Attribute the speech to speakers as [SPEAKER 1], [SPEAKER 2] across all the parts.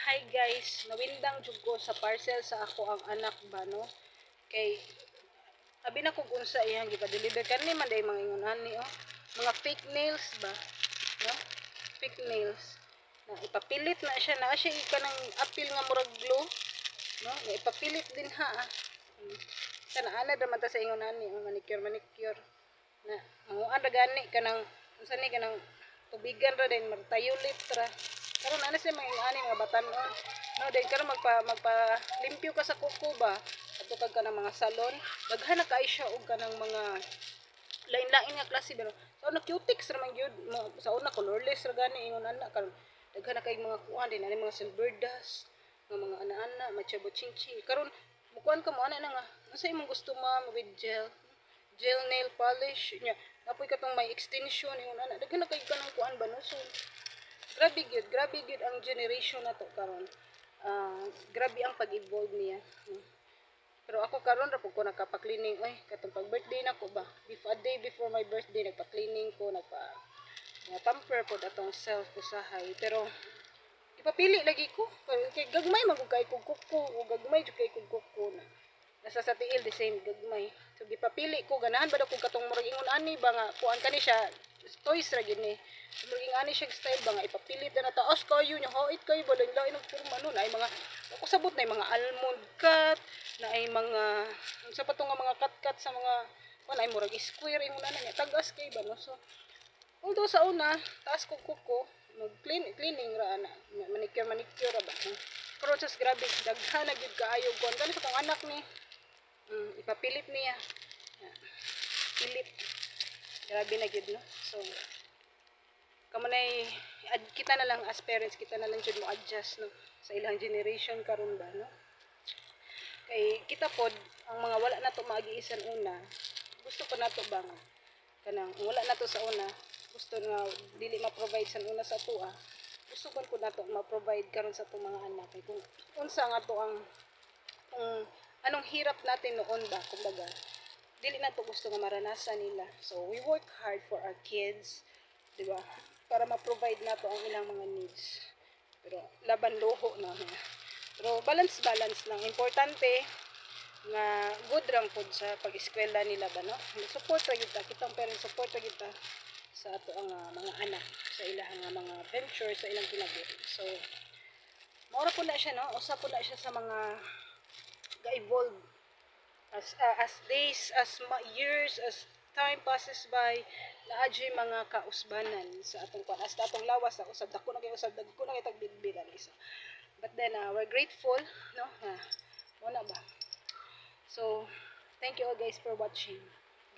[SPEAKER 1] Hi guys, nawindang jud ko sa parcel sa ako ang anak ba no. Kay abi na kung unsa iyang gipa-deliver kani man day mga ingon ani oh. Mga fake nails ba, no? Fake nails. Na ipapilit na siya na siya kanang apil nga murag glue, no? Na ipapilit din ha. Kana ana naman ta sa ingon ani ang manicure na manguan ra gani kanang unsa ni kanang tubigan ra din martayo litra karon ana siya mga ani mga batan-on no din karon magpa limpyo ka sa kuko ba adto kag kanang mga salon daghan na kay siya og kanang mga lain-lain nga klase pero sa una cutics ra man gyud sa una colorless ra gani ingon ana karon daghan na kay mga kuan din ani mga silver dust nga mga ana-ana machabo chingching karon mukuan ka mo ana na nga unsa imong gusto ma'am with gel nail polish nya apoy katong may extension ingon ana daghan na kay kanang kuan ba no so grabe gyud ang generation na to karon grabe ang pag-evolve niya pero ako karon ra pud ko nagpa-cleaning oy katong pag birthday nako ba before a day before my birthday nagpa-cleaning ko pamper pod atong self usahay pero ipapili lagi ko kay gagmay man kay kog kuko o gagmay jud kay kog kuko na nasa sa tiil the same gagmay so gipapili ko ganahan ba daw kung katong murag ingon ani ba nga kuan kani siya toys ra gid ni murag ani siya style ba nga ipapilit na taas kayo nya hait kayo balay lain og porma no na ay mga ako sabot na mga almond cut na ay mga unsa pa to nga mga cut sa mga kuan ay murag square ingon ana nya tagas kay ba no so although sa una taas kog kuko mag cleaning ra ana manicure ra ba pero just grabe daghan na gyud kaayo kuan kani sa tong anak ni ipapilit niya pilit grabe na gyud no so kamanay kita na lang as parents kita na lang jud mo adjust no sa ilang generation karon ba no kay kita pod ang mga wala na to magiisan una gusto pa nato ba nga kanang wala na to sa una gusto nga dili ma-provide sa una sa tuwa gusto ko nato ma-provide karon sa tong mga anak kay kung unsa nga to ang kung anong hirap natin noon ba kumbaga dili na to gusto nga maranasan nila so we work hard for our kids di ba para ma-provide nato ang ilang mga needs pero laban loho na pero balance lang importante nga good rang pod sa pag-eskwela nila ba no support ra kita kitang parents support ra kita sa ato ang mga anak sa ilang mga venture sa ilang kinabuhi so maura po na siya no usa po na siya sa mga ga-evolve as days years as time passes by naadjay mga kausbanan sa atong kwan as atong lawas sa usab dako na kay usab dagko na kay tagbigbigan isa but then we're grateful no mo na ba so thank you all guys for watching.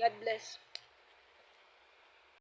[SPEAKER 1] God bless.